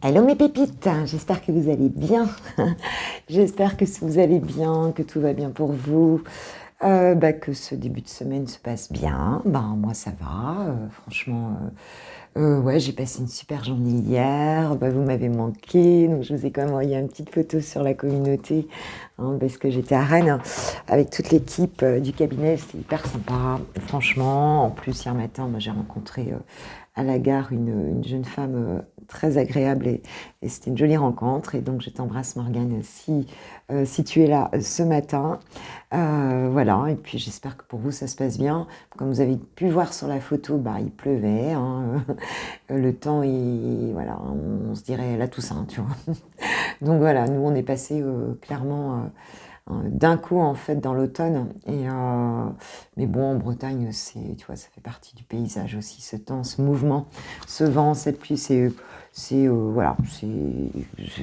Hello mes pépites, j'espère que vous allez bien. J'espère que vous allez bien, que tout va bien pour vous, que ce début de semaine se passe bien. Moi ça va, franchement, ouais, j'ai passé une super journée hier. Vous m'avez manqué, donc je vous ai quand même envoyé une petite photo sur la communauté, parce que j'étais à Rennes avec toute l'équipe du cabinet. C'était hyper sympa, franchement. En plus hier matin, moi j'ai rencontré à la gare une jeune femme très agréable et c'était une jolie rencontre. Et donc je t'embrasse Morgane si tu es là ce matin. Voilà, et puis j'espère que pour vous ça se passe bien. Comme vous avez pu voir sur la photo, il pleuvait. Le temps, voilà, on se dirait la Toussaint, tu vois. Donc voilà, nous on est passé clairement d'un coup en fait dans l'automne. Mais bon, en Bretagne, tu vois, ça fait partie du paysage aussi, ce temps, ce mouvement, ce vent, cette pluie, voilà,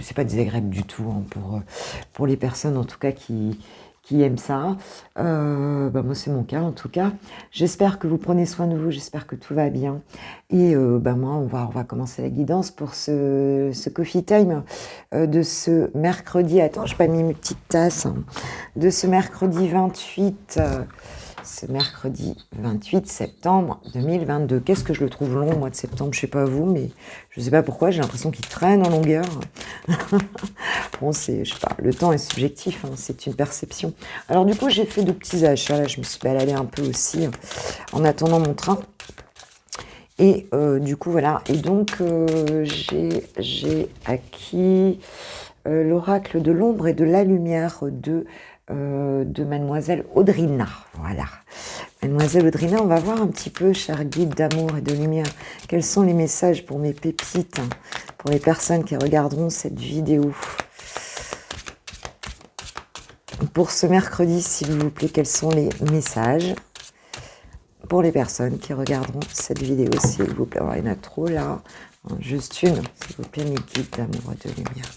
c'est pas désagréable du tout pour les personnes en tout cas qui aiment ça. Moi c'est mon cas en tout cas. J'espère que vous prenez soin de vous, j'espère que tout va bien. Et moi on va commencer la guidance pour ce coffee time de ce mercredi. Attends, je n'ai pas mis mes petites tasses. De ce mercredi 28 septembre 2022. Qu'est-ce que je le trouve long, au mois de septembre, je sais pas vous, mais je sais pas pourquoi, j'ai l'impression qu'il traîne en longueur. Bon, je sais pas, le temps est subjectif, c'est une perception. Alors du coup, j'ai fait de petits achats, là, je me suis baladée un peu aussi en attendant mon train. Et du coup, voilà, et donc j'ai acquis l'oracle de l'ombre et de la lumière de Mademoiselle Audrina. Voilà. Mademoiselle Audrina, on va voir un petit peu, cher guide d'amour et de lumière, quels sont les messages pour mes pépites, pour les personnes qui regarderont cette vidéo. Pour ce mercredi, s'il vous plaît, quels sont les messages pour les personnes qui regarderont cette vidéo, s'il vous plaît. Alors, il y en a trop là. Juste une, s'il vous plaît, mes guides d'amour et de lumière.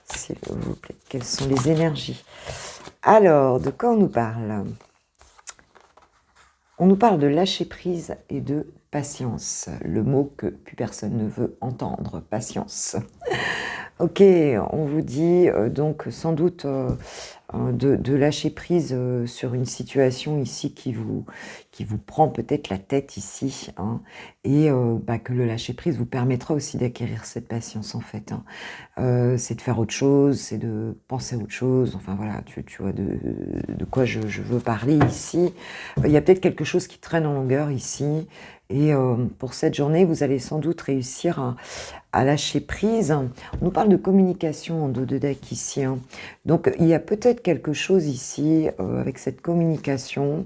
S'il vous plaît, quelles sont les énergies? Alors, de quoi on nous parle? On nous parle de lâcher prise et de patience. Le mot que plus personne ne veut entendre, patience. Ok, on vous dit donc sans doute de lâcher prise sur une situation ici qui vous prend peut-être la tête ici, et que le lâcher prise vous permettra aussi d'acquérir cette patience en fait. C'est de faire autre chose, c'est de penser à autre chose, enfin voilà, tu vois de quoi je veux parler ici. Il y a peut-être quelque chose qui traîne en longueur ici, et pour cette journée, vous allez sans doute réussir à lâcher prise. On nous parle de communication en dos de deck ici. Donc il y a peut-être quelque chose ici avec cette communication.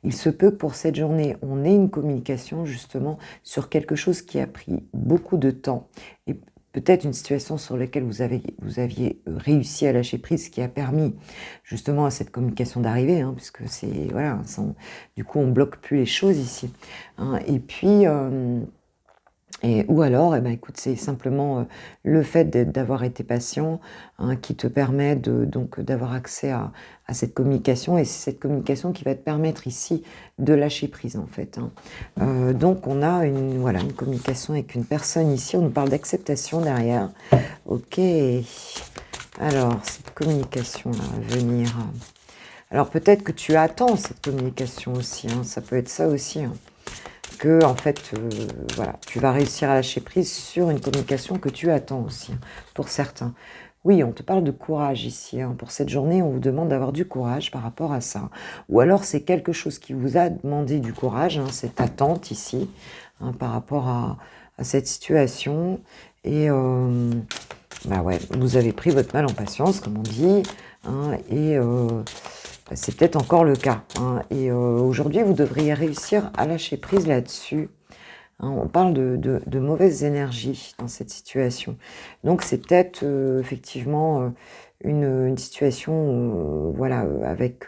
Il se peut que pour cette journée, on ait une communication justement sur quelque chose qui a pris beaucoup de temps et peut-être une situation sur laquelle vous aviez réussi à lâcher prise, qui a permis justement à cette communication d'arriver, puisque c'est voilà, du coup on bloque plus les choses ici. Et puis ou alors, écoute, c'est simplement le fait d'avoir été patient qui te permet donc d'avoir accès à cette communication, et c'est cette communication qui va te permettre ici de lâcher prise en fait. Donc on a une communication avec une personne ici, on nous parle d'acceptation derrière. Ok, alors cette communication-là à venir. Alors peut-être que tu attends cette communication aussi, ça peut être ça aussi. Que en fait, tu vas réussir à lâcher prise sur une communication que tu attends aussi, pour certains. Oui, on te parle de courage ici. Pour cette journée, on vous demande d'avoir du courage par rapport à ça. Ou alors, c'est quelque chose qui vous a demandé du courage, cette attente ici, par rapport à cette situation. Et vous avez pris votre mal en patience, comme on dit, et c'est peut-être encore le cas. Et aujourd'hui, vous devriez réussir à lâcher prise là-dessus. On parle de mauvaises énergies dans cette situation. Donc, c'est peut-être effectivement une situation avec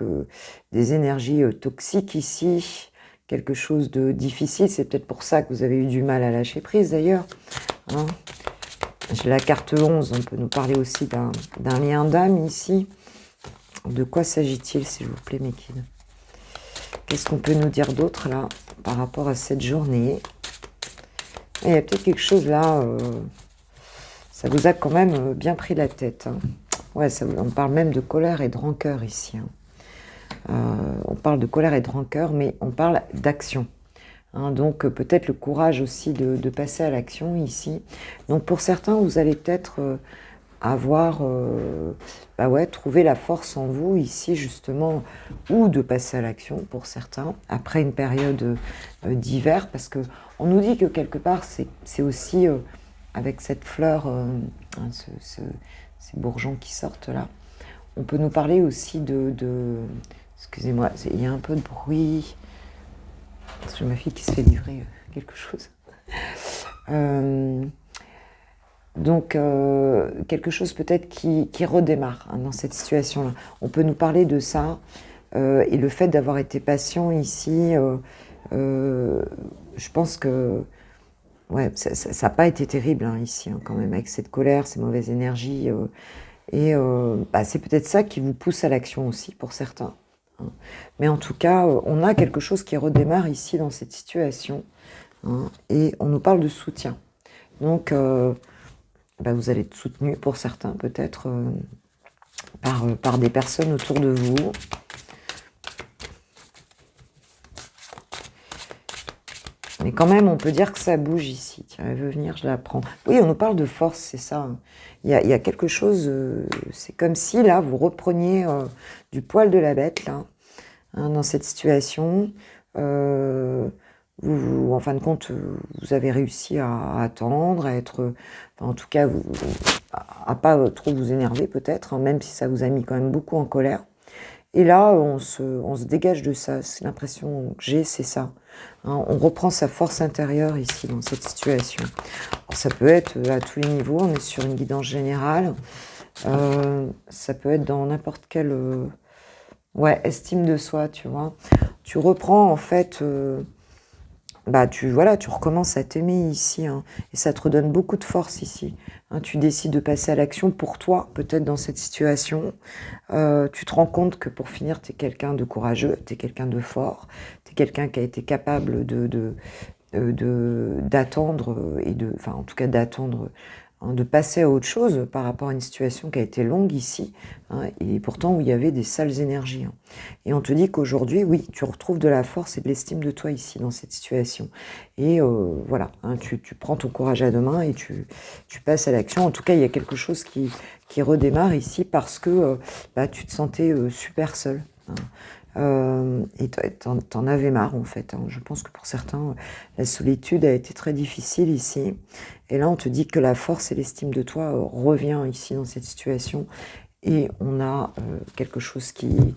des énergies toxiques ici, quelque chose de difficile. C'est peut-être pour ça que vous avez eu du mal à lâcher prise d'ailleurs. J'ai la carte 11, on peut nous parler aussi d'un lien d'âme ici. De quoi s'agit-il, s'il vous plaît, mes kids? Qu'est-ce qu'on peut nous dire d'autre, là, par rapport à cette journée? Il y a peut-être quelque chose, là, Ça vous a quand même bien pris la tête. Hein. Ouais, on parle même de colère et de rancœur ici. Hein. On parle de colère et de rancœur, mais on parle d'action. Hein, donc peut-être le courage aussi de passer à l'action ici. Donc pour certains, vous allez peut-être avoir, bah ouais, trouver la force en vous ici justement, ou de passer à l'action pour certains, après une période d'hiver, parce que on nous dit que quelque part, c'est aussi avec cette fleur, hein, ces bourgeons qui sortent là, on peut nous parler aussi excusez-moi, il y a un peu de bruit, j'ai ma fille qui se fait livrer quelque chose. Donc, quelque chose peut-être qui redémarre hein, dans cette situation-là. On peut nous parler de ça, et le fait d'avoir été patient ici, je pense que ouais, ça n'a pas été terrible hein, ici, hein, quand même, avec cette colère, ces mauvaises énergies. Et bah, c'est peut-être ça qui vous pousse à l'action aussi, pour certains. Hein. Mais en tout cas, on a quelque chose qui redémarre ici, dans cette situation. Hein, et on nous parle de soutien. Donc, bah, vous allez être soutenu, pour certains, peut-être, par des personnes autour de vous. Mais quand même, on peut dire que ça bouge ici. Tiens, elle veut venir, je la prends. Oui, on nous parle de force, c'est ça. Hein. Il y a quelque chose, c'est comme si, là, vous repreniez du poil de la bête, là, hein, dans cette situation. En fin de compte, vous avez réussi à attendre, à être... Enfin, en tout cas, à pas trop vous énerver, peut-être, hein, même si ça vous a mis quand même beaucoup en colère. Et là, on se dégage de ça. C'est l'impression que j'ai, c'est ça. Hein, on reprend sa force intérieure ici, dans cette situation. Alors, ça peut être à tous les niveaux, on est sur une guidance générale. Ça peut être dans n'importe quelle ouais, estime de soi, tu vois. Tu reprends, en fait... bah tu recommences à t'aimer ici, hein, et ça te redonne beaucoup de force ici. Hein, tu décides de passer à l'action pour toi, peut-être dans cette situation. Tu te rends compte que pour finir, tu es quelqu'un de courageux, tu es quelqu'un de fort, tu es quelqu'un qui a été capable d'attendre enfin en tout cas d'attendre, hein, de passer à autre chose par rapport à une situation qui a été longue ici, hein, et pourtant où il y avait des sales énergies. Hein. Et on te dit qu'aujourd'hui, oui, tu retrouves de la force et de l'estime de toi ici dans cette situation. Et voilà, hein, tu prends ton courage à deux mains et tu passes à l'action. En tout cas, il y a quelque chose qui redémarre ici parce que bah, tu te sentais super seul. Hein. Et t'en avais marre en fait. Hein. Je pense que pour certains, la solitude a été très difficile ici. Et là, on te dit que la force et l'estime de toi revient ici dans cette situation. Et on a quelque chose qui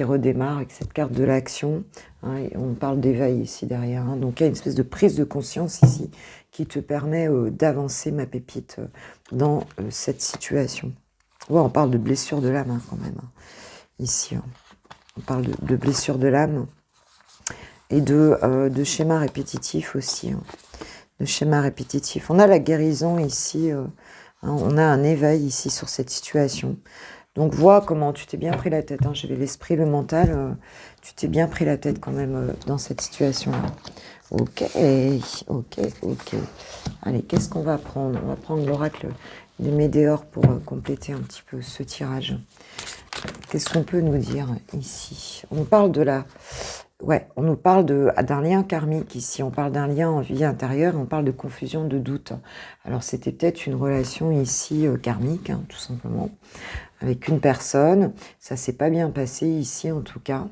redémarre avec cette carte de l'action. Hein, et on parle d'éveil ici derrière. Hein. Donc il y a une espèce de prise de conscience ici qui te permet d'avancer, ma pépite, dans cette situation. Ouais, on parle de blessure de l'âme hein, quand même. Hein, ici. Hein. On parle de blessure de l'âme et de schéma répétitif aussi. Hein. De schéma répétitif. On a la guérison ici. Hein, on a un éveil ici sur cette situation. Donc, vois comment tu t'es bien pris la tête. Hein. J'avais l'esprit, le mental. Tu t'es bien pris la tête quand même dans cette situation-là. Ok. Allez, qu'est-ce qu'on va prendre? On va prendre l'oracle des Médéors pour compléter un petit peu ce tirage. Qu'est-ce qu'on peut nous dire ici? On parle de la... Ouais, on nous parle d'un lien karmique ici. On parle d'un lien en vie intérieure. On parle de confusion, de doute. Alors, c'était peut-être une relation ici karmique, hein, tout simplement, avec une personne. Ça s'est pas bien passé ici, en tout cas.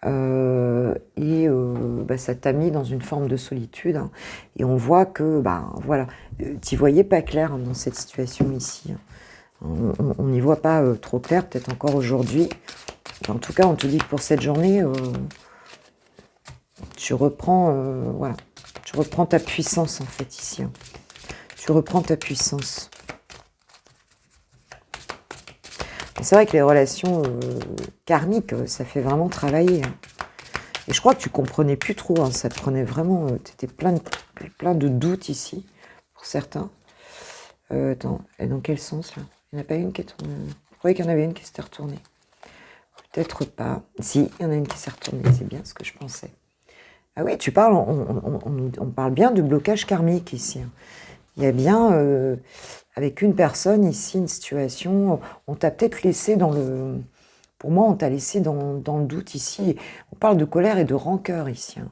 Bah, ça t'a mis dans une forme de solitude. Hein, et on voit que, bah, voilà, t'y voyais pas clair hein, dans cette situation ici. Hein. On n'y voit pas trop clair, peut-être encore aujourd'hui. En tout cas, on te dit que pour cette journée, tu reprends, voilà, tu reprends ta puissance en fait ici. Hein. Tu reprends ta puissance. C'est vrai que les relations karmiques, ça fait vraiment travailler. Hein. Et je crois que tu comprenais plus trop. Hein, ça te prenait vraiment, tu étais plein de doutes ici pour certains. Attends, et dans quel sens là? Il n'y en a pas une qui est tournée. Je croyais qu'il y en avait une qui s'était retournée. Peut-être pas. Si, il y en a une qui s'est retournée. C'est bien ce que je pensais. Ah oui, tu parles, on parle bien de blocage karmique ici. Hein. il y a bien, avec une personne ici, une situation, on t'a peut-être laissé dans le... Pour moi, on t'a laissé dans le doute ici. On parle de colère et de rancœur ici. Hein.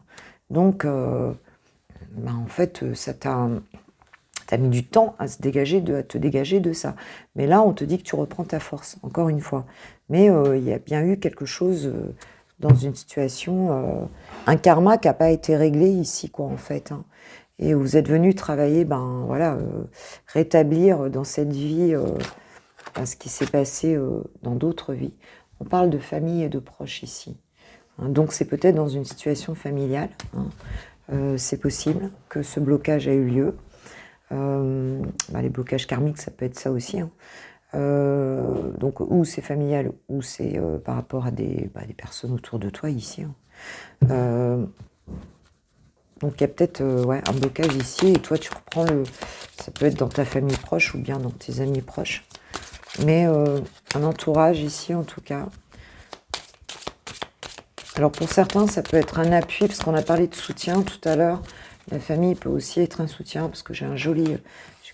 Donc, en fait, ça t'a mis du temps à te dégager de ça. Mais là, on te dit que tu reprends ta force, encore une fois. Mais il y a bien eu quelque chose dans une situation, un karma qui n'a pas été réglé ici, quoi, en fait. Hein. Et vous êtes venu travailler, voilà, rétablir dans cette vie ce qui s'est passé dans d'autres vies. On parle de famille et de proches ici. Hein. Donc c'est peut-être dans une situation familiale. Hein. C'est possible que ce blocage a eu lieu. Les blocages karmiques, ça peut être ça aussi. Hein. Donc, ou c'est familial, ou c'est par rapport à des personnes autour de toi ici. Hein. Donc, il y a peut-être un blocage ici, et toi, tu reprends le... Ça peut être dans ta famille proche, ou bien dans tes amis proches. Mais un entourage ici, en tout cas. Alors, pour certains, ça peut être un appui, parce qu'on a parlé de soutien tout à l'heure. La famille peut aussi être un soutien, parce que j'ai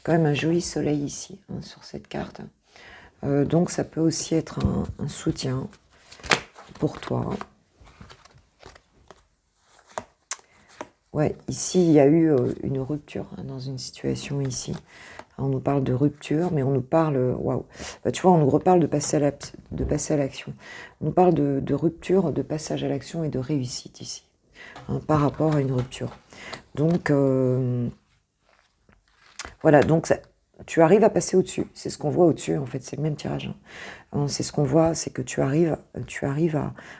quand même un joli soleil ici, hein, sur cette carte. Donc ça peut aussi être un soutien pour toi. Ouais, ici il y a eu une rupture hein, dans une situation ici. On nous parle de rupture, mais on nous parle, waouh, tu vois, on nous reparle de passer à l'action. On nous parle de rupture, de passage à l'action et de réussite ici, hein, par rapport à une rupture. Donc, voilà, donc tu arrives à passer au-dessus. C'est ce qu'on voit au-dessus, en fait, c'est le même tirage. Hein. C'est ce qu'on voit, c'est que tu arrives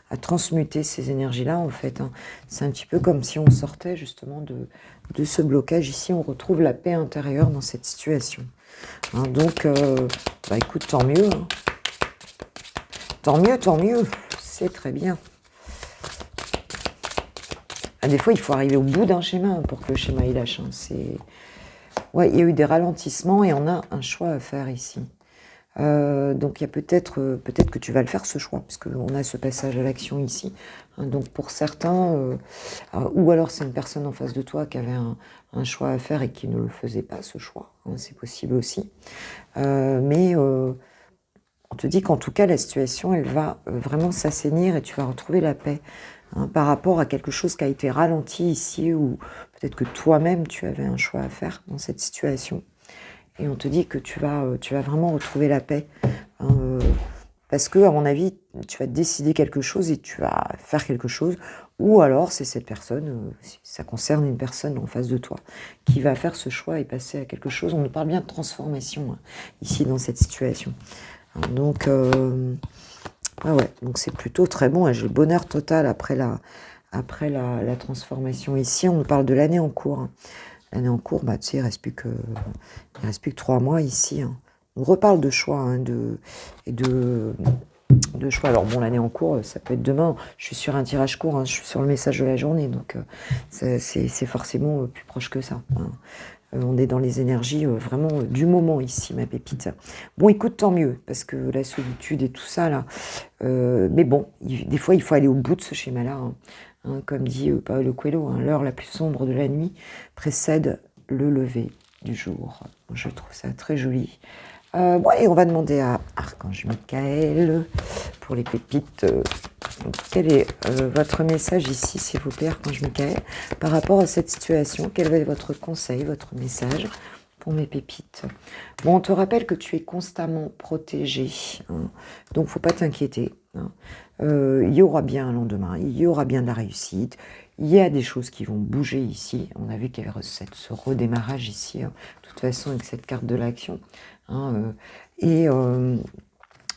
à transmuter ces énergies-là, en fait. Hein. C'est un petit peu comme si on sortait justement de ce blocage. Ici, on retrouve la paix intérieure dans cette situation. Hein, donc, écoute, tant mieux. Hein. Tant mieux. C'est très bien. Des fois, il faut arriver au bout d'un schéma pour que le schéma il lâche. Hein. Ouais, il y a eu des ralentissements et on a un choix à faire ici. Donc, il y a peut-être que tu vas le faire ce choix, parce qu'on a ce passage à l'action ici. Hein, donc, pour certains, ou alors c'est une personne en face de toi qui avait un choix à faire et qui ne le faisait pas, ce choix. Hein, c'est possible aussi. Mais on te dit qu'en tout cas, la situation, elle va vraiment s'assainir et tu vas retrouver la paix. Hein, par rapport à quelque chose qui a été ralenti ici, ou peut-être que toi-même, tu avais un choix à faire dans cette situation. Et on te dit que tu vas vraiment retrouver la paix. Hein, parce que, à mon avis, tu vas décider quelque chose et tu vas faire quelque chose. Ou alors, c'est cette personne, ça concerne une personne en face de toi, qui va faire ce choix et passer à quelque chose. On nous parle bien de transformation, hein, ici, dans cette situation. Hein, donc... donc c'est plutôt très bon. J'ai le bonheur total après la transformation ici. On nous parle de l'année en cours. Hein. L'année en cours, tu sais, il reste plus que 3 mois ici. Hein. On reparle de choix, hein, de choix. Alors bon, l'année en cours, ça peut être demain. Je suis sur un tirage court, hein, je suis sur le message de la journée, donc c'est forcément plus proche que ça. Hein. On est dans les énergies vraiment du moment ici, ma pépite. Bon, écoute, tant mieux, parce que la solitude et tout ça, là... mais bon, des fois, il faut aller au bout de ce schéma-là. Hein. Hein, comme dit Paulo Coelho, hein, l'heure la plus sombre de la nuit précède le lever du jour. Je trouve ça très joli. Et on va demander à Archange Michael pour les pépites. Quel est votre message ici, s'il vous plaît, Archange Michael, par rapport à cette situation? Quel va être votre conseil, votre message pour mes pépites? Bon, on te rappelle que tu es constamment protégé, hein, donc faut pas t'inquiéter. Hein. Il y aura bien un lendemain, il y aura bien de la réussite. Il y a des choses qui vont bouger ici. On a vu qu'il y avait ce redémarrage ici, hein, de toute façon, avec cette carte de l'action. Hein,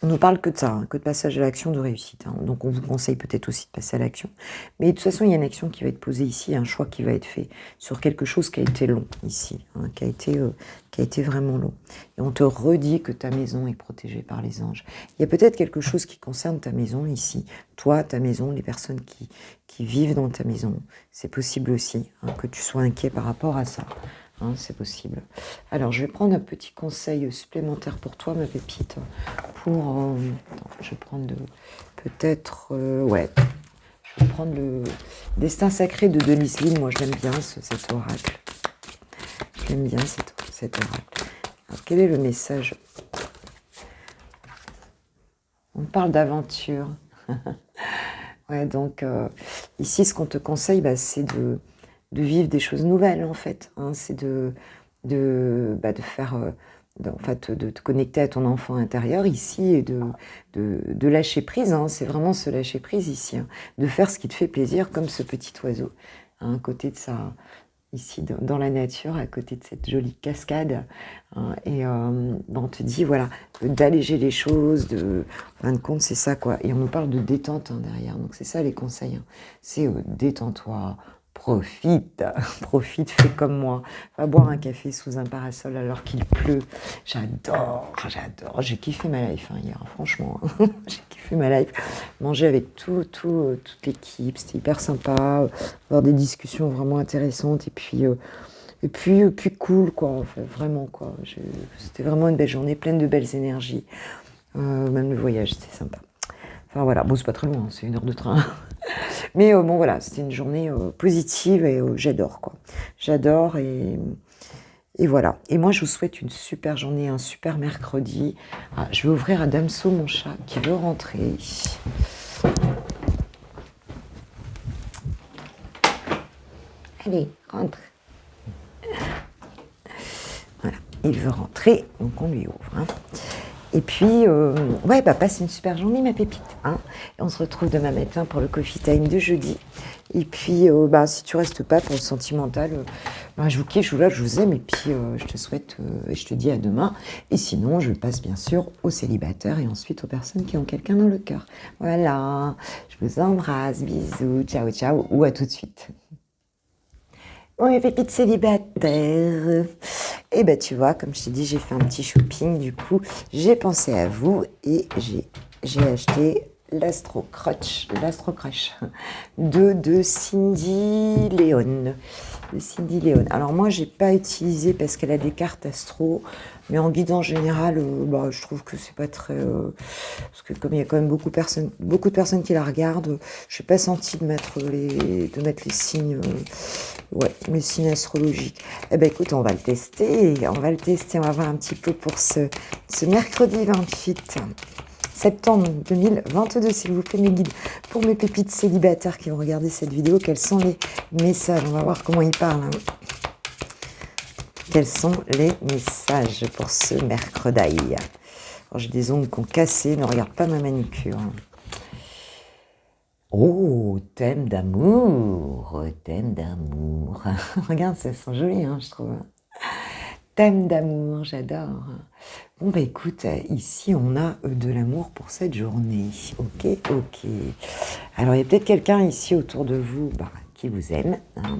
on ne parle que de ça, hein, que de passage à l'action, de réussite. Hein. Donc on vous conseille peut-être aussi de passer à l'action. Mais de toute façon, il y a une action qui va être posée ici, un choix qui va être fait sur quelque chose qui a été long ici, hein, qui a été vraiment long. Et on te redit que ta maison est protégée par les anges. Il y a peut-être quelque chose qui concerne ta maison ici. Toi, ta maison, les personnes qui vivent dans ta maison. C'est possible aussi, hein, que tu sois inquiet par rapport à ça. Hein, c'est possible. Alors, je vais prendre un petit conseil supplémentaire pour toi, ma pépite. Je vais prendre peut-être... Je vais prendre le Destin sacré de Denise Lynn. Moi, je l'aime bien, cet oracle. Je l'aime bien, cet oracle. cet oracle. Alors, quel est le message? On parle d'aventure. Ouais, donc ici, ce qu'on te conseille, c'est de vivre des choses nouvelles, en fait. Hein, c'est de faire, en fait, de te connecter à ton enfant intérieur ici et de lâcher prise. Hein, c'est vraiment se lâcher prise ici. Hein, de faire ce qui te fait plaisir, comme ce petit oiseau, hein, à côté de ça, ici dans la nature, à côté de cette jolie cascade. Hein, et on te dit, voilà, d'alléger les choses, en fin de compte, c'est ça, quoi. Et on nous parle de détente, hein, derrière. Donc, c'est ça les conseils. Hein. C'est détends-toi, profite, profite, fais comme moi. Va boire un café sous un parasol alors qu'il pleut. J'adore, j'ai kiffé ma life hier, franchement. J'ai kiffé ma life. Manger avec toute l'équipe, c'était hyper sympa. Avoir des discussions vraiment intéressantes. Et puis cool, quoi, en fait, vraiment, quoi. C'était vraiment une belle journée, pleine de belles énergies. Même le voyage, c'était sympa. Enfin voilà, bon, c'est pas très loin, c'est 1 heure de train. Mais bon, voilà, c'était une journée positive et j'adore, quoi. J'adore et voilà. Et moi, je vous souhaite une super journée, un super mercredi. Ah, je vais ouvrir à Damso, mon chat, qui veut rentrer. Allez, rentre. Voilà, il veut rentrer, donc on lui ouvre. Hein. Et puis, ouais, passe une super journée, ma pépite. Hein. Et on se retrouve demain matin pour le Coffee Time de jeudi. Et puis, si tu restes pas pour le sentimental, je vous kiffe, je vous love, je vous aime. Et puis, je te souhaite, et je te dis à demain. Et sinon, je passe bien sûr aux célibataires et ensuite aux personnes qui ont quelqu'un dans le cœur. Voilà, je vous embrasse, bisous, ciao, ciao, ou à tout de suite. Oui, pépite célibataire. Et tu vois, comme je t'ai dit, j'ai fait un petit shopping. Du coup, j'ai pensé à vous et j'ai acheté l'Astro Crush de Cindy Léon. Alors moi, j'ai pas utilisé parce qu'elle a des cartes astro, mais en guide en général, je trouve que c'est pas très... parce que comme il y a quand même beaucoup de personnes qui la regardent, je n'ai pas senti de mettre les signes... mes signes astrologiques. Écoute, on va le tester, on va voir un petit peu pour ce mercredi 28 septembre 2022, s'il vous plaît, mes guides, pour mes pépites célibataires qui vont regarder cette vidéo, quels sont les messages? On va voir comment ils parlent. Hein. Quels sont les messages pour ce mercredi? Alors, j'ai des ongles qui ont cassé, ne regarde pas ma manicure. Oh, thème d'amour. Regarde, elles sont jolies, hein, je trouve. Thème d'amour, j'adore. Bon, écoute, ici, on a de l'amour pour cette journée. Ok. Alors, il y a peut-être quelqu'un ici autour de vous qui vous aime. Hein.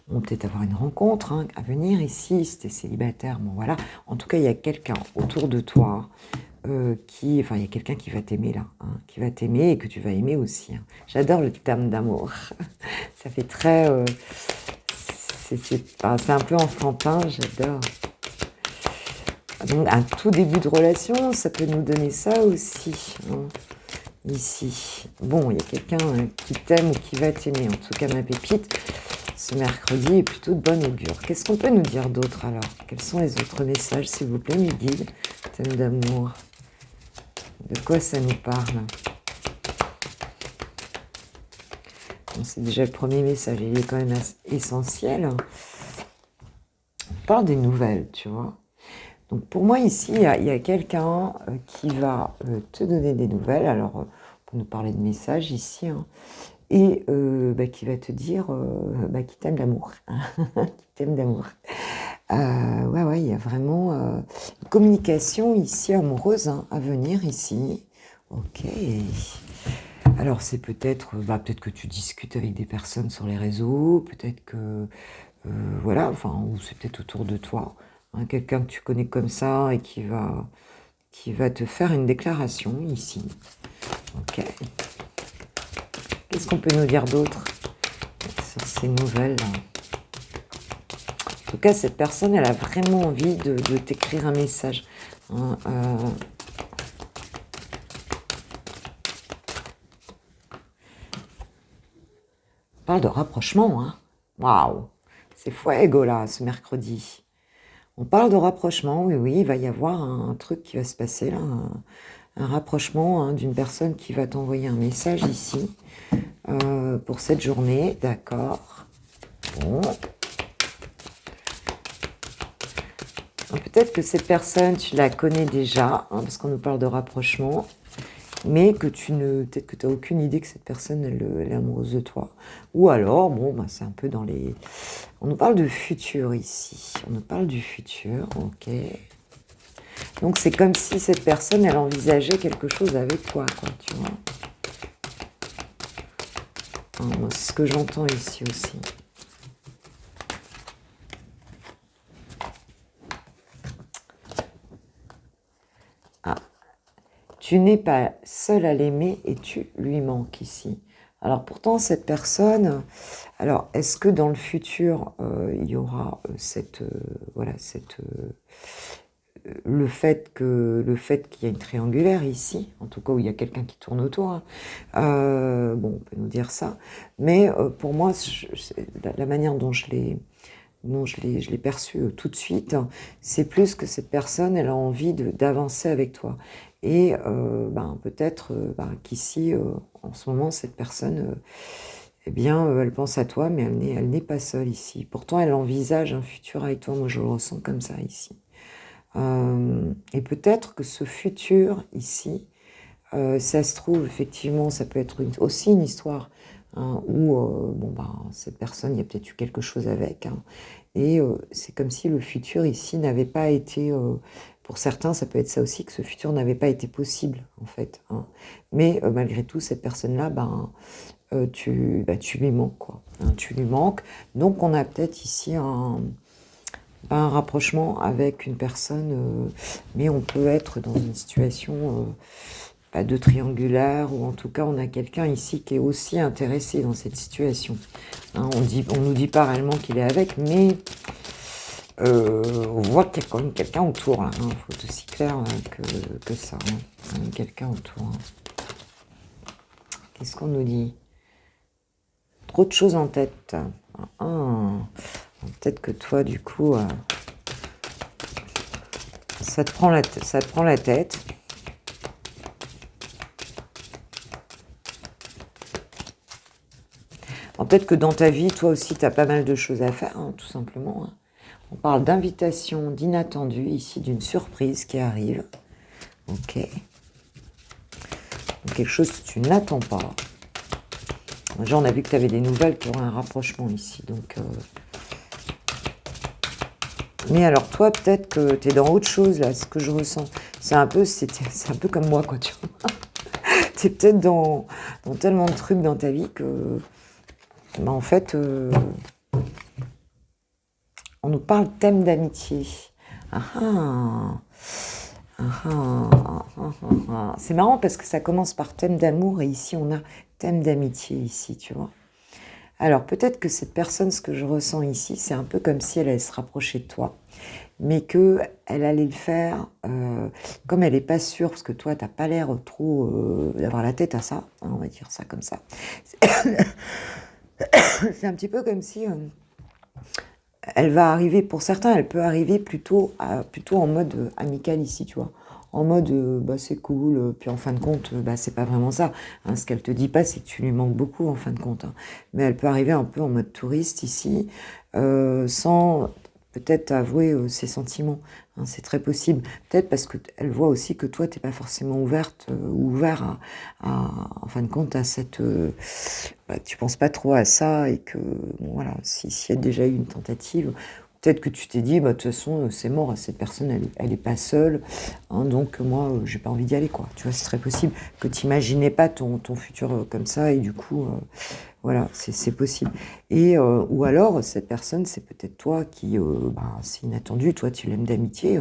On va peut-être avoir une rencontre à venir ici, si t'es célibataire. Bon, voilà. En tout cas, il y a quelqu'un autour de toi il y a quelqu'un qui va t'aimer là, hein, qui va t'aimer et que tu vas aimer aussi. Hein. J'adore le thème d'amour. Ça fait très... c'est un peu enfantin, j'adore. Donc, un tout début de relation, ça peut nous donner ça aussi. Hein, ici. Bon, il y a quelqu'un qui t'aime ou qui va t'aimer. En tout cas, ma pépite, ce mercredi est plutôt de bonne augure. Qu'est-ce qu'on peut nous dire d'autre alors? Quels sont les autres messages, s'il vous plaît, mes guides? Thème d'amour. De quoi ça nous parle? Bon, c'est déjà le premier message, il est quand même essentiel. On parle des nouvelles, tu vois. Donc pour moi ici, il y a quelqu'un qui va te donner des nouvelles. Alors, pour nous parler de messages ici, hein, et qui va te dire qu'il t'aime d'amour. Qui t'aime d'amour. Ouais, il y a vraiment une communication ici amoureuse à venir ici. Ok. Alors c'est peut-être que tu discutes avec des personnes sur les réseaux, peut-être que ou c'est peut-être autour de toi, hein, quelqu'un que tu connais comme ça et qui va te faire une déclaration ici. Ok. Qu'est-ce qu'on peut nous dire d'autre sur ces nouvelles? En tout cas, cette personne, elle a vraiment envie de t'écrire un message. Hein, on parle de rapprochement. Hein. Waouh, c'est fuego là, ce mercredi. On parle de rapprochement, oui, oui, il va y avoir un truc qui va se passer là, un rapprochement hein, d'une personne qui va t'envoyer un message ici pour cette journée, d'accord. Bon. Peut-être que cette personne, tu la connais déjà, hein, parce qu'on nous parle de rapprochement, mais que peut-être que tu n'as aucune idée que cette personne, elle est amoureuse de toi. Ou alors, bon, bah, c'est un peu dans les... On nous parle de futur ici. On nous parle du futur, ok. Donc c'est comme si cette personne, elle envisageait quelque chose avec toi, quoi, tu vois. Hein, c'est ce que j'entends ici aussi. Ah. Tu n'es pas seul à l'aimer et tu lui manques ici. Alors pourtant, cette personne... Alors, est-ce que dans le futur, il y aura voilà, le fait qu'il y a une triangulaire ici, en tout cas où il y a quelqu'un qui tourne autour, hein, bon, on peut nous dire ça, mais pour moi, la manière dont je l'ai perçu tout de suite, c'est plus que cette personne, elle a envie d'avancer avec toi. Et peut-être qu'ici, en ce moment, cette personne, eh bien, elle pense à toi, mais elle n'est pas seule ici. Pourtant, elle envisage un futur avec toi. Moi, je le ressens comme ça ici. Et peut-être que ce futur ici, ça se trouve, effectivement, ça peut être aussi une histoire hein, où cette personne, il y a peut-être eu quelque chose avec. Hein, et c'est comme si le futur ici n'avait pas été... pour certains, ça peut être ça aussi, que ce futur n'avait pas été possible, en fait. Hein. Mais malgré tout, cette personne-là, tu lui manques, quoi. Hein, tu lui manques. Donc, on a peut-être ici un rapprochement avec une personne, mais on peut être dans une situation de triangulaire, ou en tout cas, on a quelqu'un ici qui est aussi intéressé dans cette situation. Hein, on nous dit pas réellement qu'il est avec, mais on voit qu'il y a quand même quelqu'un autour. Hein, faut être aussi clair que ça. Hein, quelqu'un autour. Hein. Qu'est-ce qu'on nous dit ? Trop de choses en tête. Peut-être que toi, du coup, ça te prend la tête. Peut-être que dans ta vie, toi aussi, tu as pas mal de choses à faire, hein, tout simplement. Hein. On parle d'invitation, d'inattendu, ici, d'une surprise qui arrive. Ok. Donc, quelque chose que tu n'attends pas. Déjà, on a vu que tu avais des nouvelles, qu'il y aurait un rapprochement ici. Donc, mais alors, toi, peut-être que tu es dans autre chose, là, ce que je ressens. C'est un peu comme moi, quoi, tu vois. Tu es peut-être dans tellement de trucs dans ta vie que... en fait, on nous parle thème d'amitié. C'est marrant parce que ça commence par thème d'amour et ici, on a thème d'amitié, ici, tu vois. Alors, peut-être que cette personne, ce que je ressens ici, c'est un peu comme si elle allait se rapprocher de toi, mais qu'elle allait le faire, comme elle n'est pas sûre, parce que toi, tu n'as pas l'air trop d'avoir la tête à ça, hein, on va dire ça comme ça. C'est un petit peu comme si elle va arriver, pour certains, elle peut arriver plutôt en mode amical ici, tu vois. En mode, c'est cool, puis en fin de compte, c'est pas vraiment ça. Hein, ce qu'elle te dit pas, c'est que tu lui manques beaucoup, en fin de compte. Hein. Mais elle peut arriver un peu en mode touriste ici, sans peut-être avouer ses sentiments. Hein, c'est très possible. Peut-être parce qu'elle voit aussi que toi, t'es pas forcément ouverte ou ouvert en fin de compte, à cette... tu penses pas trop à ça et que, bon, voilà, s'il y a déjà eu une tentative... Peut-être que tu t'es dit, de toute façon, c'est mort, cette personne, elle est pas seule, hein, donc moi, j'ai pas envie d'y aller, quoi. Tu vois, c'est très possible que tu n'imaginais pas ton futur comme ça, et du coup, voilà, c'est possible. Et, ou alors, cette personne, c'est peut-être toi qui, c'est inattendu, toi, tu l'aimes d'amitié,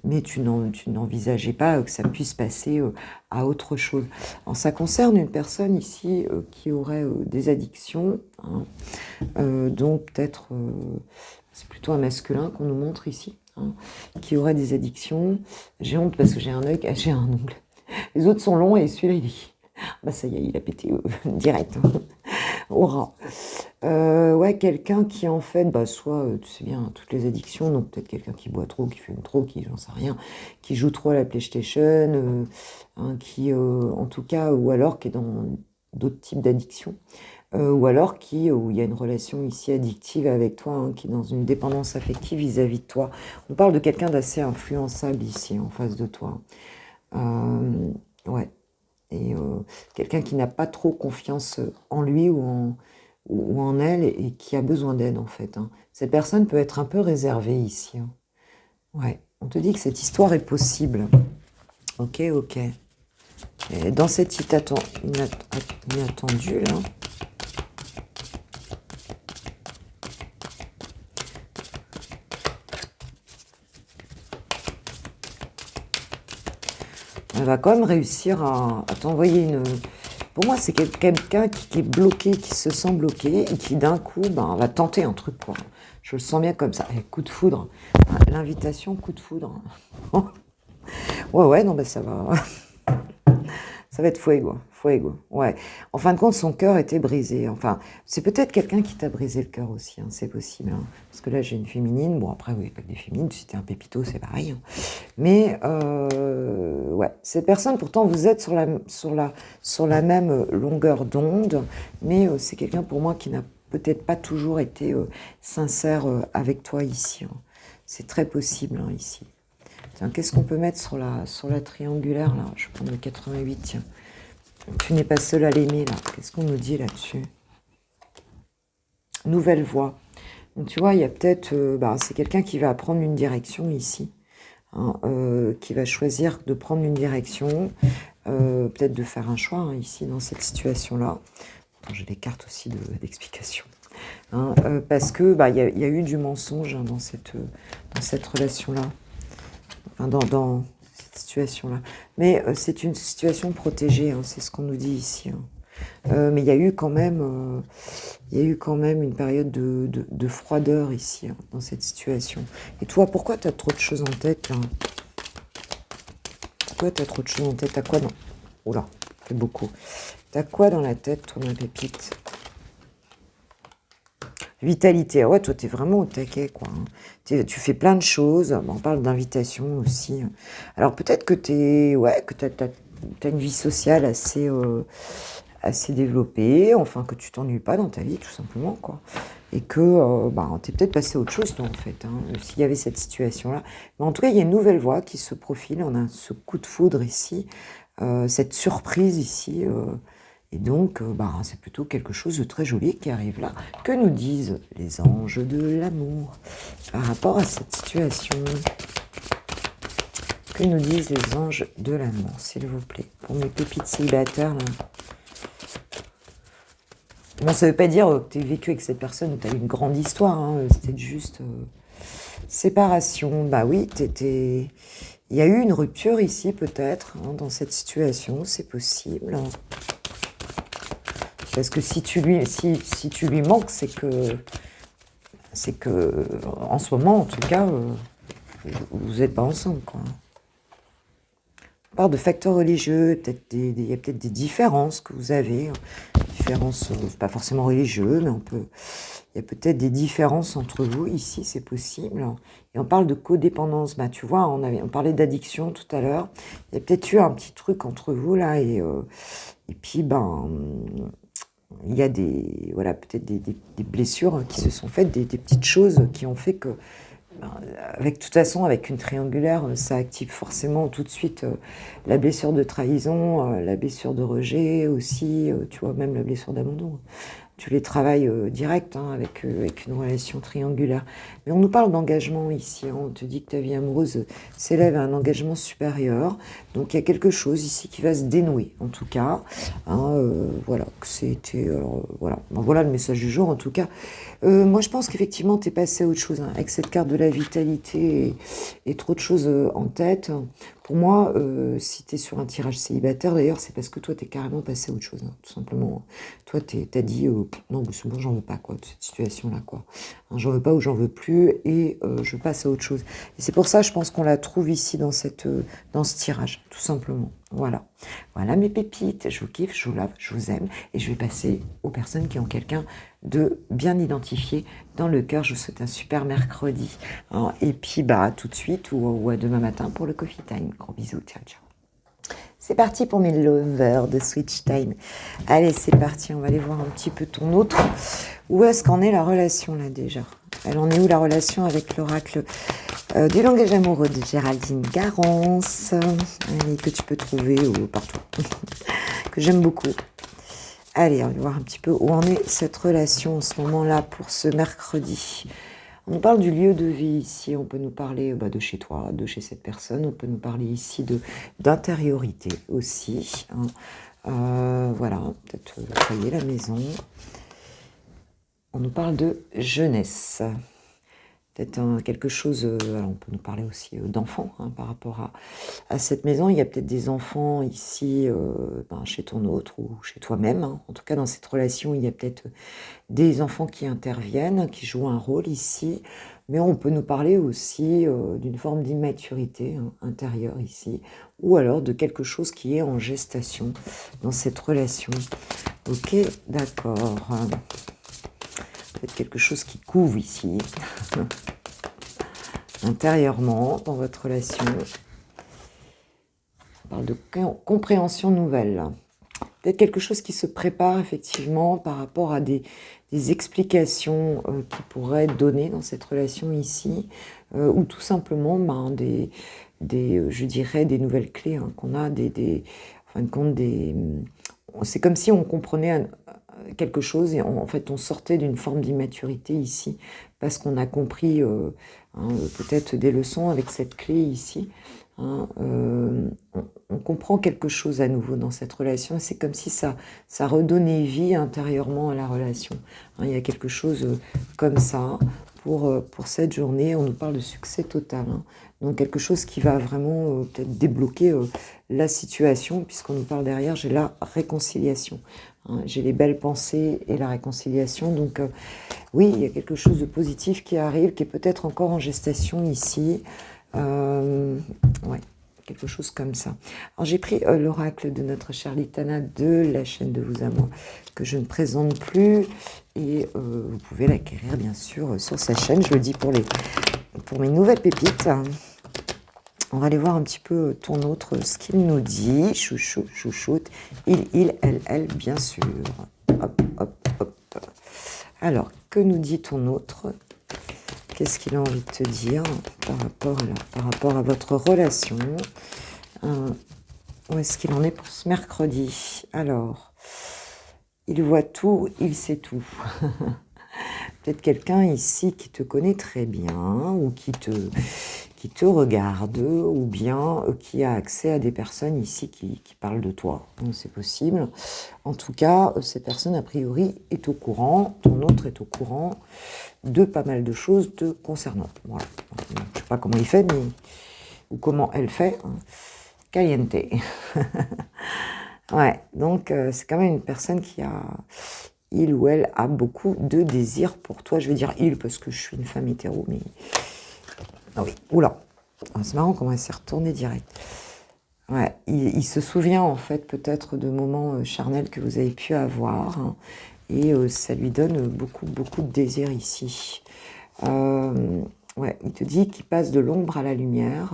mais tu n'envisageais pas que ça puisse passer à autre chose. Alors, ça concerne une personne ici qui aurait des addictions, hein, donc peut-être... c'est plutôt un masculin qu'on nous montre ici, hein, qui aurait des addictions. J'ai honte parce que j'ai un œil, j'ai un ongle. Les autres sont longs et celui-là, Bah ça y est, il a pété direct. Aura. Ouais, quelqu'un qui en fait, bah, soit, tu sais bien, toutes les addictions, donc peut-être quelqu'un qui boit trop, qui fume trop, qui, j'en sais rien, qui joue trop à la PlayStation, qui, en tout cas, ou alors qui est dans d'autres types d'addictions, ou alors où il y a une relation ici addictive avec toi, hein, qui est dans une dépendance affective vis-à-vis de toi. On parle de quelqu'un d'assez influençable ici, en face de toi. Ouais. Et quelqu'un qui n'a pas trop confiance en lui ou en elle et qui a besoin d'aide en fait, hein. Cette personne peut être un peu réservée ici, hein. Ouais, on te dit que cette histoire est possible. Ok, ok. Et dans cette inattendu là, elle va quand même réussir à t'envoyer une... Pour moi, c'est quelqu'un qui est bloqué, qui se sent bloqué et qui d'un coup va tenter un truc, quoi. Je le sens bien comme ça. Et coup de foudre. L'invitation, coup de foudre. Ouais, ouais, non, ça va. Ça va être fuego, fuego. Ouais. En fin de compte, son cœur était brisé. Enfin, c'est peut-être quelqu'un qui t'a brisé le cœur aussi, hein, c'est possible, hein. Parce que là, j'ai une féminine. Bon, après, oui, pas que des féminines. Si t'es un pépito, c'est pareil, hein. Mais, ouais, cette personne, pourtant, vous êtes sur la même longueur d'onde. Mais c'est quelqu'un, pour moi, qui n'a peut-être pas toujours été sincère avec toi ici, hein. C'est très possible, hein, ici. Qu'est-ce qu'on peut mettre sur la triangulaire, là? Je vais prendre le 88, tiens. Tu n'es pas seul à l'aimer, là. Qu'est-ce qu'on nous dit là-dessus? Nouvelle voie. Donc, tu vois, il y a peut-être... c'est quelqu'un qui va prendre une direction ici, hein, qui va choisir de prendre une direction, peut-être de faire un choix, hein, ici, dans cette situation-là. Attends, j'ai des cartes aussi d'explication. Hein, parce que il y a eu du mensonge, hein, dans cette relation-là. Enfin, dans cette situation-là. Mais c'est une situation protégée, hein, c'est ce qu'on nous dit ici, hein. Mais il y a eu quand même une période de froideur ici, hein, dans cette situation. Et toi, pourquoi tu as trop de choses en tête, là? Pourquoi tu as trop de choses en tête? T'as quoi dans... Oula, c'est beaucoup. T'as quoi dans la tête, toi, ma pépite? Vitalité, ouais, toi, t'es vraiment au taquet, quoi, hein. Tu fais plein de choses. On parle d'invitation aussi. Alors, peut-être que t'as une vie sociale assez développée, enfin, que tu t'ennuies pas dans ta vie, tout simplement, quoi. Et que t'es peut-être passé à autre chose, toi, en fait, hein, s'il y avait cette situation-là. Mais en tout cas, il y a une nouvelle voie qui se profile. On a ce coup de foudre ici, cette surprise ici. Et donc, c'est plutôt quelque chose de très joli qui arrive là. Que nous disent les anges de l'amour par rapport à cette situation? Que nous disent les anges de l'amour, s'il vous plaît, pour mes pépites célibataires, là? Bon, ça ne veut pas dire que tu as vécu avec cette personne, tu as eu une grande histoire, hein, c'était juste séparation. Bah oui, il y a eu une rupture ici, peut-être, hein, dans cette situation, c'est possible, hein. Parce que si tu lui manques, c'est que en ce moment, en tout cas, vous n'êtes pas ensemble, quoi. On parle de facteurs religieux, il y a peut-être des différences que vous avez, différences, pas forcément religieuses, mais il y a peut-être des différences entre vous ici, c'est possible. Et on parle de codépendance. Tu vois, on parlait d'addiction tout à l'heure. Il y a peut-être eu un petit truc entre vous là, et puis il y a peut-être des blessures qui se sont faites, des petites choses qui ont fait que, de toute façon, avec une triangulaire, ça active forcément tout de suite la blessure de trahison, la blessure de rejet aussi, tu vois, même la blessure d'abandon. Tu les travailles direct, hein, avec une relation triangulaire. Mais on nous parle d'engagement ici, hein. On te dit que ta vie amoureuse s'élève à un engagement supérieur. Donc il y a quelque chose ici qui va se dénouer, en tout cas, hein, voilà, que c'était... voilà. Voilà le message du jour, en tout cas. Moi, je pense qu'effectivement, tu es passé à autre chose, hein, avec cette carte de la vitalité et trop de choses en tête. Pour moi, si tu es sur un tirage célibataire, d'ailleurs, c'est parce que toi, tu es carrément passé à autre chose, hein, tout simplement. Toi, t'as dit, non, mais c'est bon, j'en veux pas, quoi, de cette situation-là, quoi. Hein, j'en veux pas ou j'en veux plus, et je passe à autre chose. Et c'est pour ça, je pense qu'on la trouve ici dans ce tirage, tout simplement. Voilà. Voilà mes pépites. Je vous kiffe, je vous love, je vous aime. Et je vais passer aux personnes qui ont quelqu'un de bien identifié dans le cœur. Je vous souhaite un super mercredi. Hein. Et puis, à tout de suite ou à demain matin pour le coffee time. Gros bisous. Ciao, ciao. C'est parti pour mes lovers de Switch Time. Allez, c'est parti. On va aller voir un petit peu ton autre. Où est-ce qu'en est la relation, là, déjà? Elle en est où, la relation avec l'oracle du langage amoureux de Géraldine Garance, que tu peux trouver partout, que j'aime beaucoup. Allez, on va voir un petit peu où en est cette relation en ce moment-là pour ce mercredi. On nous parle du lieu de vie ici, on peut nous parler de chez toi, de chez cette personne, on peut nous parler ici d'intériorité aussi. Hein. Voilà, peut-être le foyer, la maison. On nous parle de jeunesse. Peut-être quelque chose, alors on peut nous parler aussi d'enfants par rapport à cette maison. Il y a peut-être des enfants ici chez ton autre ou chez toi-même. Hein. En tout cas, dans cette relation, il y a peut-être des enfants qui interviennent, qui jouent un rôle ici. Mais on peut nous parler aussi d'une forme d'immaturité intérieure ici, ou alors de quelque chose qui est en gestation dans cette relation. Ok, d'accord. Peut-être quelque chose qui couve ici, intérieurement, dans votre relation. On parle de compréhension nouvelle. Peut-être quelque chose qui se prépare, effectivement, par rapport à des explications qui pourraient être données dans cette relation ici, ou tout simplement je dirais, des nouvelles clés qu'on a, en fin de compte, c'est comme si on comprenait quelque chose et en fait on sortait d'une forme d'immaturité ici parce qu'on a compris peut-être des leçons avec cette clé ici. Hein, on comprend quelque chose à nouveau dans cette relation et c'est comme si ça redonnait vie intérieurement à la relation. Hein, il y a quelque chose comme ça pour cette journée. On nous parle de succès total. Hein, donc quelque chose qui va vraiment peut-être débloquer la situation, puisqu'on nous parle derrière, j'ai la réconciliation. Hein, j'ai les belles pensées et la réconciliation. Donc oui, il y a quelque chose de positif qui arrive, qui est peut-être encore en gestation ici. Ouais, quelque chose comme ça. Alors j'ai pris l'oracle de notre chère Litana de la chaîne de Vous à Moi, que je ne présente plus. Et vous pouvez l'acquérir bien sûr sur sa chaîne. Je le dis pour mes nouvelles pépites. On va aller voir un petit peu ton autre, ce qu'il nous dit. Chouchoute. Il, elle, bien sûr. Hop, hop, hop. Alors, que nous dit ton autre? Qu'est-ce qu'il a envie de te dire par rapport à votre relation? Où est-ce qu'il en est pour ce mercredi? Alors, il voit tout, il sait tout. Peut-être quelqu'un ici qui te connaît très bien ou qui te regarde ou bien qui a accès à des personnes ici qui parlent de toi. C'est possible. En tout cas, cette personne, a priori, est au courant. Ton autre est au courant de pas mal de choses te concernant. Voilà. Je ne sais pas comment il fait, ou comment elle fait. Caliente. Ouais, donc c'est quand même une personne qui a... Il ou elle a beaucoup de désir pour toi. Je vais dire il parce que je suis une femme hétéro, mais... Ah oui, oula. C'est marrant comment elle s'est retournée direct. Ouais, il se souvient en fait peut-être de moments charnels que vous avez pu avoir. Hein, et ça lui donne beaucoup, beaucoup de désir ici. Ouais, il te dit qu'il passe de l'ombre à la lumière.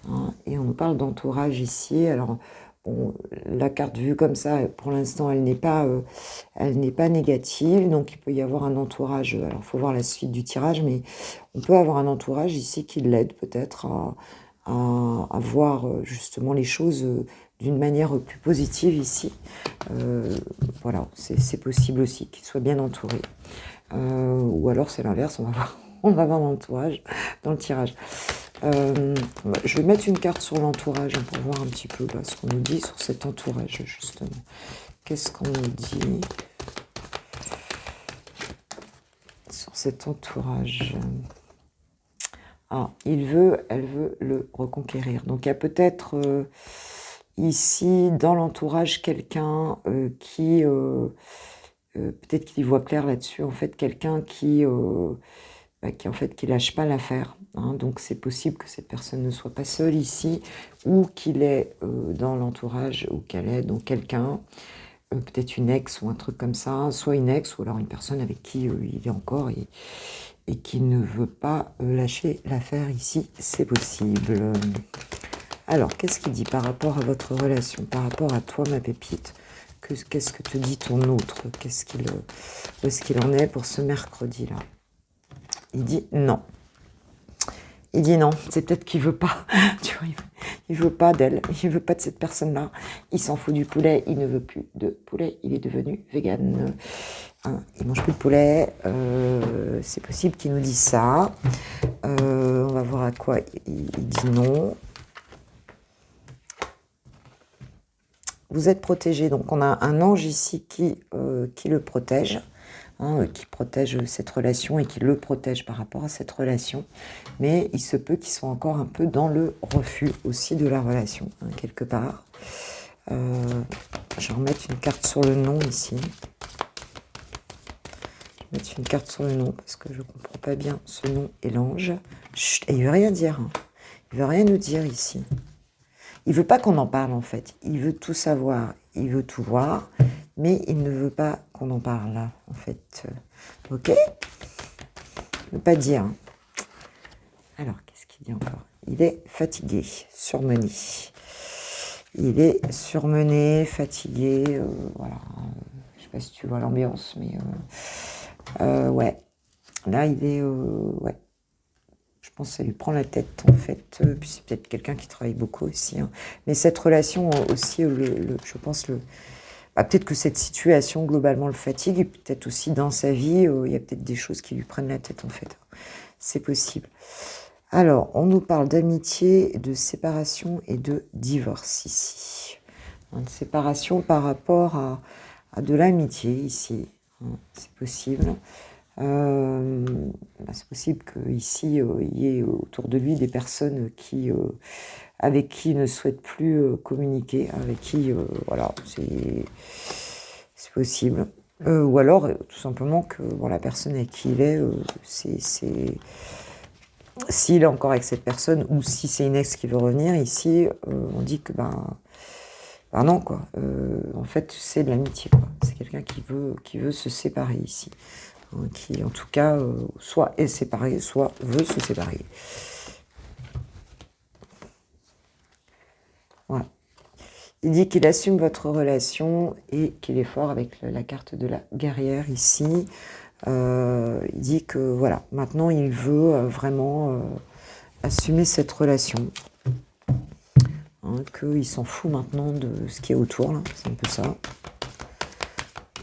Hein, et on nous parle d'entourage ici. Alors... Bon, la carte vue comme ça, pour l'instant, elle n'est pas négative, donc il peut y avoir un entourage. Alors, il faut voir la suite du tirage, mais on peut avoir un entourage ici qui l'aide peut-être à voir justement les choses d'une manière plus positive ici. Voilà, c'est possible aussi qu'il soit bien entouré. Ou alors c'est l'inverse, on va voir l'entourage dans le tirage. Je vais mettre une carte sur l'entourage pour voir un petit peu ce qu'on nous dit sur cet entourage, justement. Qu'est-ce qu'on nous dit sur cet entourage? Ah, elle veut le reconquérir. Donc, il y a peut-être ici, dans l'entourage, quelqu'un qui... peut-être qu'il y voit clair là-dessus, en fait, quelqu'un qui qui en fait qui lâche pas l'affaire. Hein. Donc c'est possible que cette personne ne soit pas seule ici, ou qu'il est dans l'entourage, ou qu'elle est dans quelqu'un, peut-être une ex ou un truc comme ça, soit une ex, ou alors une personne avec qui il est encore et qui ne veut pas lâcher l'affaire ici, c'est possible. Alors, qu'est-ce qu'il dit par rapport à votre relation, par rapport à toi, ma pépite? Qu'est-ce que te dit ton autre? Où est-ce qu'il en est pour ce mercredi-là? Il dit non. Il dit non, c'est peut-être qu'il veut pas, tu vois, il veut pas d'elle, il veut pas de cette personne-là, il s'en fout du poulet, il ne veut plus de poulet, il est devenu vegan, hein, il mange plus de poulet, c'est possible qu'il nous dise ça, on va voir à quoi il dit non. Vous êtes protégé, donc on a un ange ici qui le protège, hein, qui protège cette relation et qui le protège par rapport à cette relation. Mais il se peut qu'ils soient encore un peu dans le refus aussi de la relation, hein, quelque part. Je vais remettre une carte sur le nom ici. Je vais mettre une carte sur le nom parce que je ne comprends pas bien ce nom et l'ange. Et il ne veut rien dire. Hein. Il ne veut rien nous dire ici. Il ne veut pas qu'on en parle en fait. Il veut tout savoir. Il veut tout voir. Mais il ne veut pas qu'on en parle là, en fait. Ok? Il ne veut pas dire. Hein. Alors, qu'est-ce qu'il dit encore? Il est fatigué, surmené. Il est surmené, fatigué. Voilà. Je ne sais pas si tu vois l'ambiance, mais ouais. Là, il est... ouais. Je pense que ça lui prend la tête, en fait. Puis c'est peut-être quelqu'un qui travaille beaucoup aussi. Hein. Mais cette relation aussi, je pense, peut-être que cette situation, globalement, le fatigue. Et peut-être aussi dans sa vie, il y a peut-être des choses qui lui prennent la tête, en fait. C'est possible. Alors, on nous parle d'amitié, de séparation et de divorce ici. Une séparation par rapport à de l'amitié ici. C'est possible. C'est possible qu'ici, il y ait autour de lui des personnes avec qui il ne souhaite plus communiquer, avec qui, voilà, c'est possible. Ou alors, tout simplement, que bon, la personne avec qui il est, s'il est encore avec cette personne, ou si c'est une ex qui veut revenir, ici, on dit que, non, quoi. En fait, c'est de l'amitié, quoi. C'est quelqu'un qui veut se séparer ici. Hein, qui, en tout cas, soit est séparé, soit veut se séparer. Voilà. Il dit qu'il assume votre relation et qu'il est fort avec la carte de la guerrière ici. Il dit que, voilà, maintenant, il veut vraiment assumer cette relation. Hein, qu'il s'en fout maintenant de ce qui est autour, là. C'est un peu ça.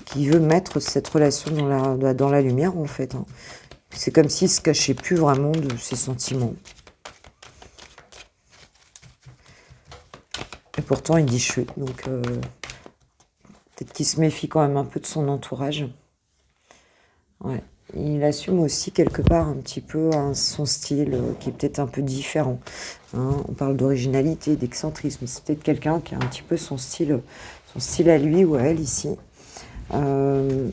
Qu'il veut mettre cette relation dans la lumière, en fait. Hein. C'est comme s'il se cachait plus vraiment de ses sentiments. Et pourtant, il dit chut. Donc, peut-être qu'il se méfie quand même un peu de son entourage. Ouais. Il assume aussi quelque part un petit peu son style qui est peut-être un peu différent. Hein. On parle d'originalité, d'excentrisme. C'est peut-être quelqu'un qui a un petit peu son style à lui ou à elle ici. Bon,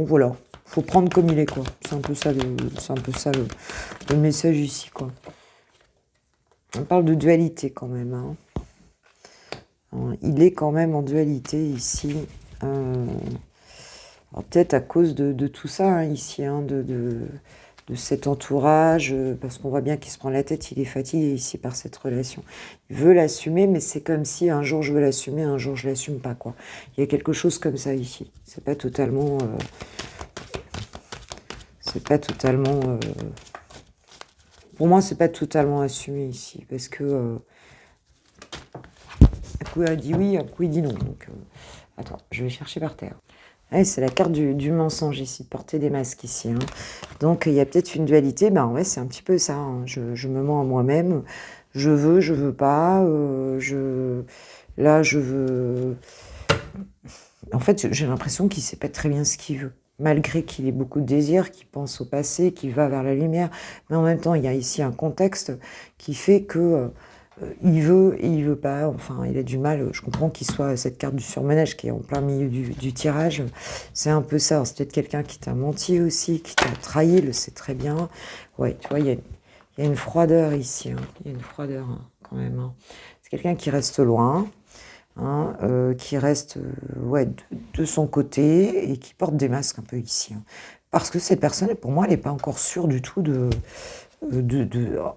voilà. Faut prendre comme il est, quoi. C'est un peu ça le message ici, quoi. On parle de dualité quand même. Hein. Il est quand même en dualité ici. Peut-être à cause de tout ça, hein, ici, hein, de cet entourage, parce qu'on voit bien qu'il se prend la tête, il est fatigué ici par cette relation. Il veut l'assumer, mais c'est comme si un jour je veux l'assumer, un jour je l'assume pas, quoi. Il y a quelque chose comme ça ici. C'est pas totalement... pour moi, c'est pas totalement assumé ici, parce que... un coup, il dit oui, un coup, il dit non. Donc, attends, je vais chercher par terre. Ouais, c'est la carte du mensonge ici, de porter des masques ici. Hein. Donc, il y a peut-être une dualité. Ouais, c'est un petit peu ça. Hein. Je me mens à moi-même. Je veux pas. Là, je veux... En fait, j'ai l'impression qu'il ne sait pas très bien ce qu'il veut. Malgré qu'il ait beaucoup de désirs, qu'il pense au passé, qu'il va vers la lumière. Mais en même temps, il y a ici un contexte qui fait que... il veut et il veut pas, enfin il a du mal, je comprends qu'il soit cette carte du surmenage qui est en plein milieu du tirage, c'est un peu ça, c'est peut-être quelqu'un qui t'a menti aussi, qui t'a trahi, le sait très bien, ouais, tu vois, il y a une froideur ici, hein. Il y a une froideur hein, quand même, hein. C'est quelqu'un qui reste loin, hein, qui reste ouais, de son côté et qui porte des masques un peu ici, hein. Parce que cette personne, pour moi, elle n'est pas encore sûre du tout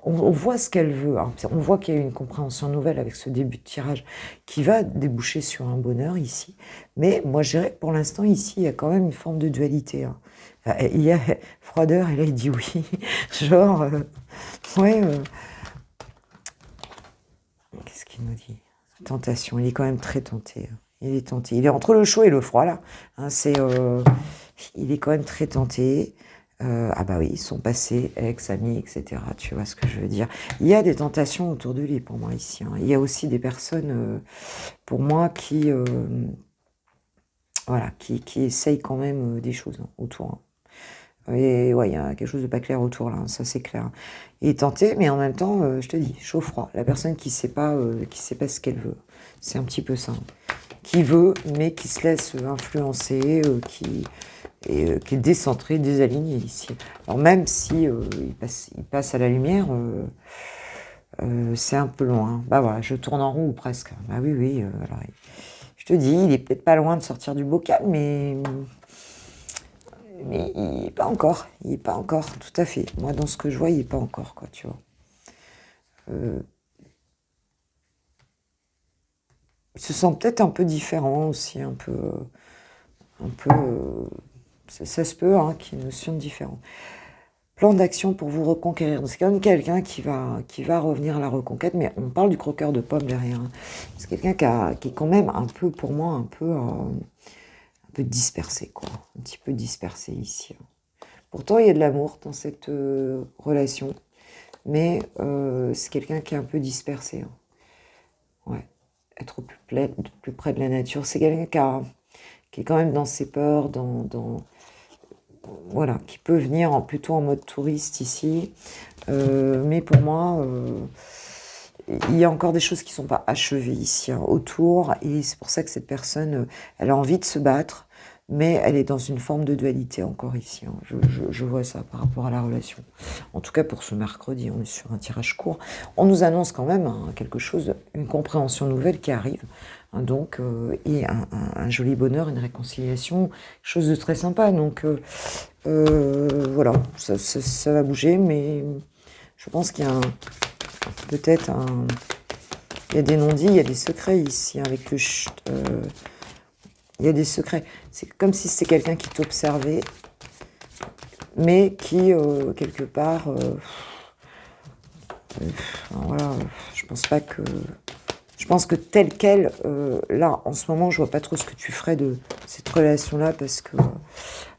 on voit ce qu'elle veut, hein. On voit qu'il y a une compréhension nouvelle avec ce début de tirage qui va déboucher sur un bonheur ici. Mais moi, je dirais que pour l'instant, ici, il y a quand même une forme de dualité, hein. Enfin, il y a froideur et là, il dit oui. Genre, ouais. Qu'est-ce qu'il nous dit? Tentation. Il est quand même très tenté, hein. Il est tenté. Il est entre le chaud et le froid, là. Hein, il est quand même très tenté. Ah bah oui, son passé, ex, ami, etc. Tu vois ce que je veux dire. Il y a des tentations autour de lui, pour moi, ici, hein. Il y a aussi des personnes, pour moi, voilà, qui essayent quand même des choses hein, autour, hein. Et ouais, il y a quelque chose de pas clair autour, là, hein, ça c'est clair. Il est tenté, mais en même temps, je te dis, chaud-froid. La personne qui sait pas ce qu'elle veut. C'est un petit peu ça. Qui veut, mais qui se laisse influencer, qui est décentré, désaligné ici. Alors même si il passe à la lumière, c'est un peu loin. Bah voilà, je tourne en rond ou presque. Bah oui, oui. Alors, je te dis, il est peut-être pas loin de sortir du bocal, mais il n'est pas encore. Il n'est pas encore, tout à fait. Moi, dans ce que je vois, il n'est pas encore, quoi, tu vois. Il se sent peut-être un peu différent aussi, ça se peut, hein, qu'il y ait une notion de différent. Plan d'action pour vous reconquérir. C'est quand même quelqu'un qui va revenir à la reconquête, mais on parle du croqueur de pommes derrière, hein. C'est quelqu'un qui est quand même un peu, pour moi, un peu dispersé, quoi. Un petit peu dispersé ici, hein. Pourtant, il y a de l'amour dans cette relation, mais c'est quelqu'un qui est un peu dispersé, hein. Ouais. Être au plus près de la nature. C'est quelqu'un qui est quand même dans ses peurs, voilà, qui peut venir plutôt en mode touriste ici. Mais pour moi, il y a encore des choses qui ne sont pas achevées ici, hein, autour. Et c'est pour ça que cette personne, elle a envie de se battre, mais elle est dans une forme de dualité encore ici, hein. Je vois ça par rapport à la relation. En tout cas, pour ce mercredi, on est sur un tirage court. On nous annonce quand même hein, quelque chose, une compréhension nouvelle qui arrive. Hein, donc, et un joli bonheur, une réconciliation, chose de très sympa. Donc, voilà, ça va bouger, mais je pense qu'il y a peut-être il y a des non-dits, il y a des secrets ici, hein, avec le chut, il y a des secrets. C'est comme si c'était quelqu'un qui t'observait, mais qui, quelque part, voilà, je pense pas que... Je pense que tel quel, là, en ce moment, je vois pas trop ce que tu ferais de cette relation-là, parce que...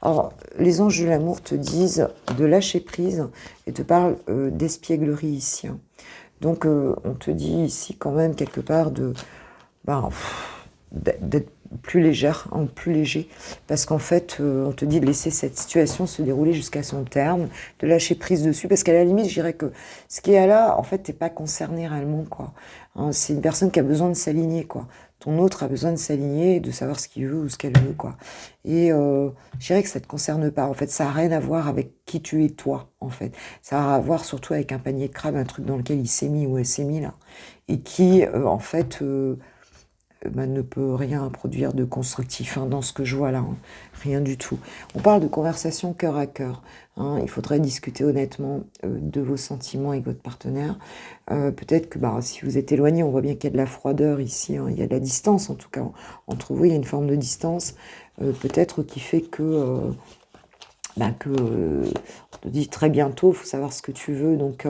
Alors, les anges de l'amour te disent de lâcher prise et te parlent d'espièglerie ici, hein. Donc, on te dit ici quand même quelque part d'être plus légère, hein, plus léger, parce qu'en fait, on te dit de laisser cette situation se dérouler jusqu'à son terme, de lâcher prise dessus, parce qu'à la limite, je dirais que ce qui est là, en fait, t'es pas concerné réellement, quoi. Hein, c'est une personne qui a besoin de s'aligner, quoi. Ton autre a besoin de s'aligner et de savoir ce qu'il veut ou ce qu'elle veut, quoi. Et je dirais que ça te concerne pas. En fait, ça a rien à voir avec qui tu es toi, en fait. Ça a à voir surtout avec un panier de crabes, un truc dans lequel il s'est mis ou elle s'est mis là, et qui, en fait, ne peut rien produire de constructif, hein, dans ce que je vois là, hein. Rien du tout. On parle de conversation cœur à cœur, hein. Il faudrait discuter honnêtement de vos sentiments avec votre partenaire. Peut-être que si vous êtes éloigné, on voit bien qu'il y a de la froideur ici, hein. Il y a de la distance en tout cas entre vous, il y a une forme de distance, peut-être qui fait que on te dit très bientôt, il faut savoir ce que tu veux. Donc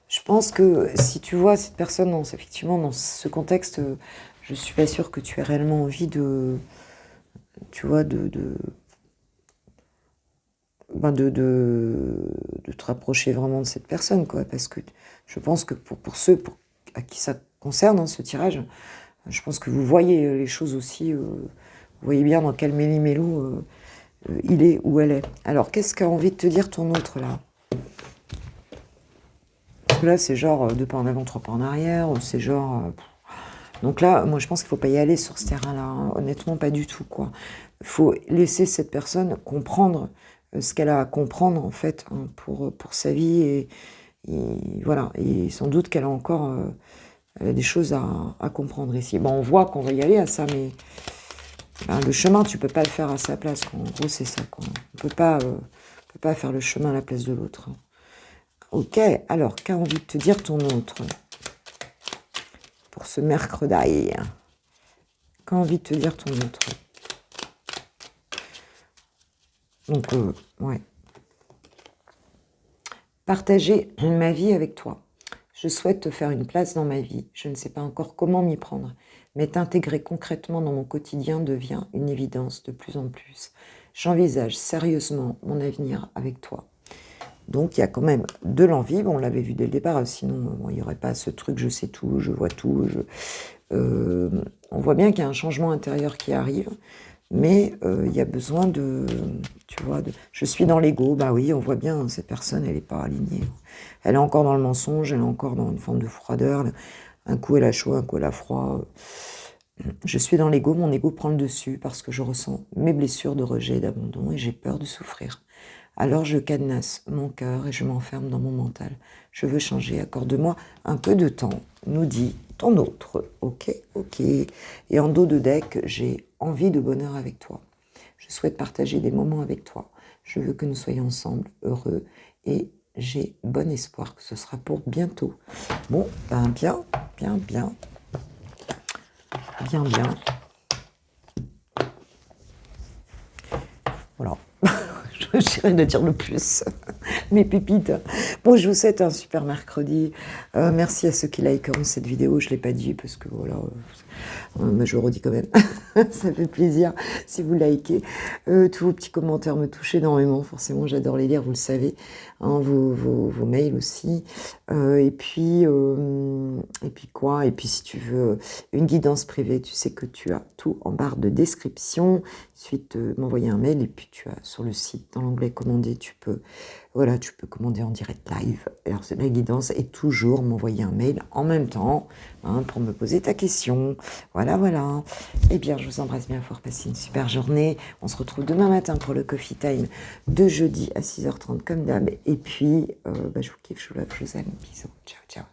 je pense que si tu vois cette personne effectivement dans ce contexte, je suis pas sûre que tu aies réellement envie tu vois, de te rapprocher vraiment de cette personne, quoi. Parce que je pense que pour ceux à qui ça concerne, hein, ce tirage, je pense que vous voyez les choses aussi, vous voyez bien dans quel méli-mélo il est ou elle est. Alors, qu'est-ce qu'a envie de te dire ton autre, là? Parce que là, c'est genre 2 pas en avant, 3 pas en arrière, ou c'est genre... Donc là, moi, je pense qu'il ne faut pas y aller sur ce terrain-là. Hein. Honnêtement, pas du tout, quoi. Il faut laisser cette personne comprendre ce qu'elle a à comprendre, en fait, hein, pour sa vie. Et voilà. Et sans doute qu'elle a encore elle a des choses à comprendre ici. Bon, on voit qu'on va y aller à ça, mais ben, le chemin, tu ne peux pas le faire à sa place. Quoi. En gros, c'est ça. Quoi. On ne peut pas faire le chemin à la place de l'autre. Hein. Ok, alors, qu'a envie de te dire ton autre pour ce mercredi? Qu'a envie de te dire ton autre? Donc, ouais. Partager ma vie avec toi. Je souhaite te faire une place dans ma vie. Je ne sais pas encore comment m'y prendre, mais t'intégrer concrètement dans mon quotidien devient une évidence de plus en plus. J'envisage sérieusement mon avenir avec toi. Donc, il y a quand même de l'envie. Bon, on l'avait vu dès le départ, sinon, bon, il n'y aurait pas ce truc, je sais tout, je vois tout. On voit bien qu'il y a un changement intérieur qui arrive, mais il y a besoin de, tu vois, je suis dans l'ego. Bah oui, on voit bien, cette personne, elle n'est pas alignée. Elle est encore dans le mensonge, elle est encore dans une forme de froideur. Un coup, elle a chaud, un coup, elle a froid. Je suis dans l'ego, mon ego prend le dessus parce que je ressens mes blessures de rejet et d'abandon et j'ai peur de souffrir. Alors je cadenasse mon cœur et je m'enferme dans mon mental. Je veux changer, accorde-moi un peu de temps, nous dit ton autre. Ok, ok. Et en dos de deck, j'ai envie de bonheur avec toi. Je souhaite partager des moments avec toi. Je veux que nous soyons ensemble, heureux, et j'ai bon espoir que ce sera pour bientôt. Bon, ben bien. Voilà. J'irai de dire le plus. Mes pépites. Bon, je vous souhaite un super mercredi. Merci à ceux qui likeront cette vidéo. Je ne l'ai pas dit parce que voilà, mais je le redis quand même. Ça fait plaisir si vous likez. Tous vos petits commentaires me touchent énormément. Forcément, j'adore les lire, vous le savez. Hein, vos mails aussi. Et puis quoi? Et puis si tu veux une guidance privée, tu sais que tu as tout en barre de description. Il suffit de m'envoyer un mail et puis tu as sur le site, dans l'onglet commander, tu peux commander en direct live. Alors la guidance est toujours m'envoyer un mail en même temps hein, pour me poser ta question. Voilà. Eh bien, je vous embrasse bien fort. Passez une super journée. On se retrouve demain matin pour le coffee time de jeudi à 6h30 comme d'hab. Et puis, je vous kiffe, je vous love, je vous aime. Bisous. Ciao.